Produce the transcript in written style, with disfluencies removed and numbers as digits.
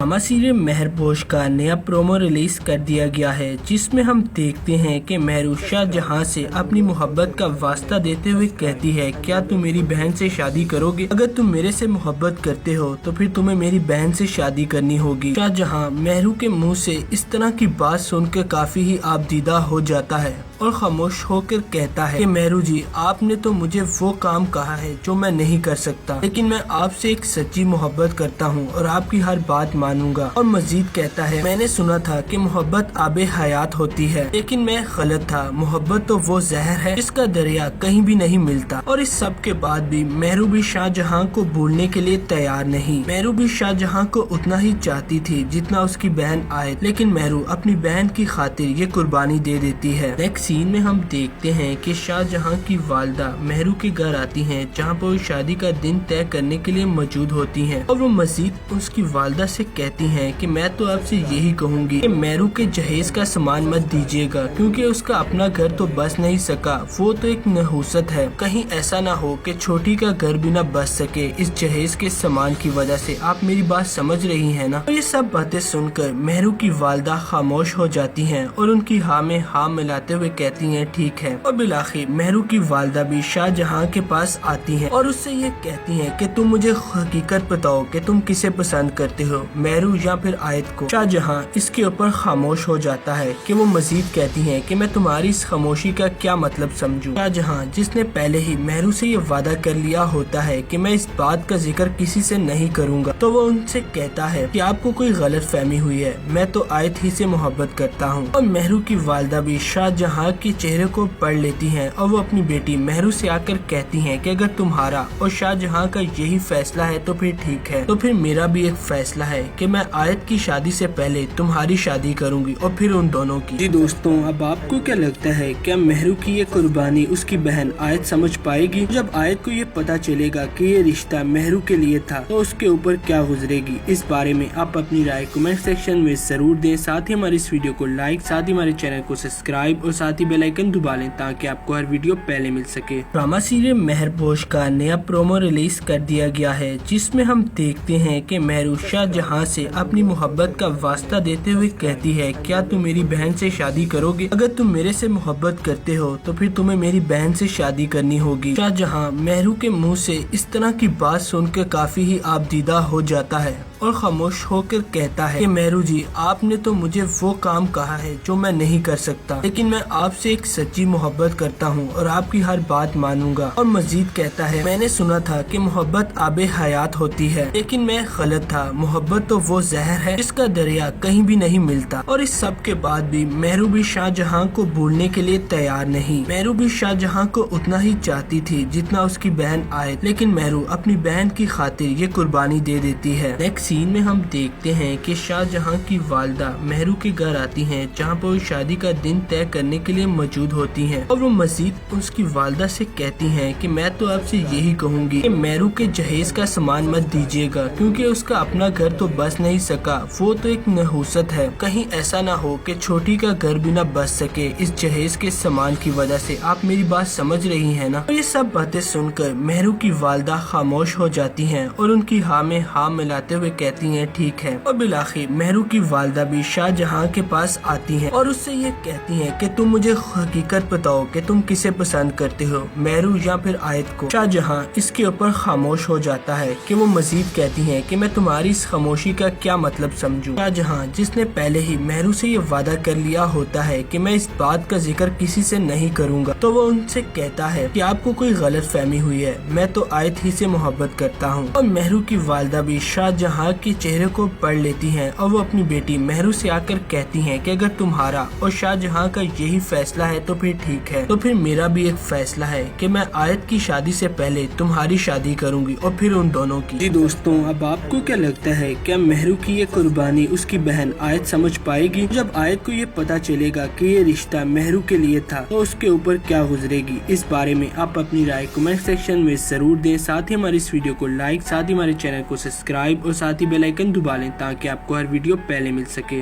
Drama serial मेहरपोश का नया promo release कर दिया गया है, जिसमें हम देखते हैं कि मेहरू शाहजहां से अपनी मोहब्बत का वास्ता देते हुए कहती है, क्या तुम मेरी बहन से शादी करोगे? अगर तुम मेरे से मोहब्बत करते हो तो फिर तुम्हें मेरी बहन से शादी करनी होगी। शाहजहां मेहरू के मुंह से इस तरह की बात सुनकर काफी ही आपदीदा हो जाता है और खामोश होकर कहता है कि मेहरू जी, आपने तो मुझे वो काम कहा है जो मैं नहीं कर सकता, लेकिन मैं आपसे एक सच्ची मोहब्बत करता हूँ और आपकी हर बात मानूंगा। और मजीद कहता है, मैंने सुना था कि मोहब्बत आबे हयात होती है, लेकिन मैं गलत था। मोहब्बत तो वो जहर है जिसका दरिया कहीं भी नहीं मिलता। और इस सब के बाद भी मेहरू भी शाहजहां को भूलने के लिए तैयार नहीं। मेहरू भी शाहजहां को उतना ही चाहती थी जितना उसकी बहन आए, लेकिन मेहरू अपनी बहन की खातिर ये कुर्बानी दे देती है। नेक्स्ट सीन में हम देखते हैं कि शाहजहां की वालिदा मेहरू के घर आती हैं, जहां पर वो शादी का दिन तय करने के लिए मौजूद होती हैं। और वो मजीद उसकी वालिदा से कहती हैं कि मैं तो आपसे यही कहूंगी कि मेहरू के जहेज का सामान मत दीजिएगा, क्योंकि उसका अपना घर तो बस नहीं सका, वो तो एक नहूसत है। कहीं ऐसा ना हो कि छोटी का घर भी ना बच सके इस जहेज के सामान की वजह से। आप मेरी बात समझ रही हैं ना? तो ये सब बातें सुनकर मेहरू की वालिदा खामोश हो जाती हैं और उनकी हाँ में हाँ मिलाते हुए कहती हैं, ठीक है। और बिलाखिर मेहरू की वालिदा भी शाहजहां के पास आती हैं और उससे ये कहती हैं कि तुम मुझे हकीकत बताओ कि तुम किसे पसंद करते हो, मेहरू या फिर आयत को। शाहजहां इसके ऊपर खामोश हो जाता है कि वो मजीद कहती हैं कि मैं तुम्हारी इस खामोशी का क्या मतलब समझूं। शाहजहां जिसने पहले ही मेहरू से ये वादा कर लिया होता है कि मैं इस बात का जिक्र किसी से नहीं करूंगा, तो वो उनसे कहता है कि आपको कोई गलत फहमी हुई है, मैं तो आयत ही से मोहब्बत करता हूँ। और मेहरू की वालिदा भी शाहजहां के चेहरे को पढ़ लेती हैं और वो अपनी बेटी मेहरू से आकर कहती हैं कि अगर तुम्हारा और शाहजहां का यही फैसला है तो फिर ठीक है, तो फिर मेरा भी एक फैसला है कि मैं आयत की शादी से पहले तुम्हारी शादी करूंगी और फिर उन दोनों की। जी दोस्तों, अब आपको क्या लगता है, क्या मेहरू की ये कुर्बानी उसकी बहन आयत समझ पाएगी? जब आयत को ये पता चलेगा कि ये रिश्ता मेहरू के लिए था तो उसके ऊपर क्या गुजरेगी? इस बारे में आप अपनी राय कमेंट सेक्शन में जरूर दें। साथ ही हमारे इस वीडियो को लाइक, साथ ही हमारे चैनल को सब्सक्राइब और साथ ही बेल आइकन दबा लें ताकि आपको हर वीडियो पहले मिल सके। ड्रामा सीरियल मेहरपोश का नया प्रोमो रिलीज कर दिया गया है, जिसमें हम देखते हैं कि मेहरू शाहजहां से अपनी मोहब्बत का वास्ता देते हुए कहती है, क्या तुम मेरी बहन से शादी करोगे? अगर तुम मेरे से मोहब्बत करते हो तो फिर तुम्हें मेरी बहन से शादी करनी होगी। शाहजहां मेहरू के मुंह से इस तरह की बात सुनकर काफी ही आपदीदा हो जाता है और खामोश होकर कहता है कि मेहरू जी, आपने तो मुझे वो काम कहा है जो मैं नहीं कर सकता, लेकिन मैं आपसे एक सच्ची मोहब्बत करता हूँ और आपकी हर बात मानूंगा। और मजीद कहता है, मैंने सुना था कि मोहब्बत आबे हयात होती है, लेकिन मैं गलत था। मोहब्बत तो वो जहर है जिसका दरिया कहीं भी नहीं मिलता। और इस सब के बाद भी मेहरू भी शाहजहां को भूलने के लिए तैयार नहीं। मेहरू भी शाहजहां को उतना ही चाहती थी जितना उसकी बहन आए, लेकिन मेहरू अपनी बहन की खातिर ये कुर्बानी दे देती है। नेक्स्ट सीन में हम देखते हैं कि शाहजहां की वालिदा मेहरू के घर आती हैं, जहां पर वो शादी का दिन तय करने के लिए मौजूद होती हैं। और वो मजीद उसकी वालिदा से कहती हैं कि मैं तो आपसे यही कहूंगी कि मेहरू के जहेज का सामान मत दीजिएगा, क्योंकि उसका अपना घर तो बस नहीं सका, वो तो एक नहूसत है। कहीं ऐसा ना हो कि छोटी का घर भी ना बच सके इस जहेज के सामान की वजह से। आप मेरी बात समझ रही हैं ना? तो ये सब बातें सुनकर मेहरू की वालिदा खामोश हो जाती हैं और उनकी हाँ में हाँ मिलाते हुए कहती हैं, ठीक है। और बिलाखिर मेहरू की वालिदा भी शाहजहां के पास आती हैं और उससे ये कहती हैं कि तुम मुझे हकीकत बताओ कि तुम किसे पसंद करते हो, मेहरू या फिर आयत को। शाहजहां इसके ऊपर खामोश हो जाता है कि वो मजीद कहती हैं कि मैं तुम्हारी इस खामोशी का क्या मतलब समझूं। शाहजहां जिसने पहले ही मेहरू से ये वादा कर लिया होता है कि मैं इस बात का जिक्र किसी से नहीं करूंगा, तो वो उनसे कहता है कि आपको कोई गलत फहमी हुई है, मैं तो आयत ही से मोहब्बत करता हूँ। और मेहरू की वालिदा भी शाहजहां के चेहरे को पढ़ लेती हैं और वो अपनी बेटी मेहरू से आकर कहती हैं कि अगर तुम्हारा और शाहजहां का यही फैसला है तो फिर ठीक है, तो फिर मेरा भी एक फैसला है कि मैं आयत की शादी से पहले तुम्हारी शादी करूंगी और फिर उन दोनों की। जी दोस्तों, अब आपको क्या लगता है, क्या मेहरू की ये कुर्बानी उसकी बहन आयत समझ पाएगी? जब आयत को ये पता चलेगा कि ये रिश्ता मेहरू के लिए था तो उसके ऊपर क्या गुजरेगी? इस बारे में आप अपनी राय कमेंट सेक्शन में जरूर दें। साथ ही हमारे इस वीडियो को लाइक, साथ ही हमारे चैनल को सब्सक्राइब और साथ ही बेल आइकन दबा लें ताकि आपको हर वीडियो पहले मिल सके।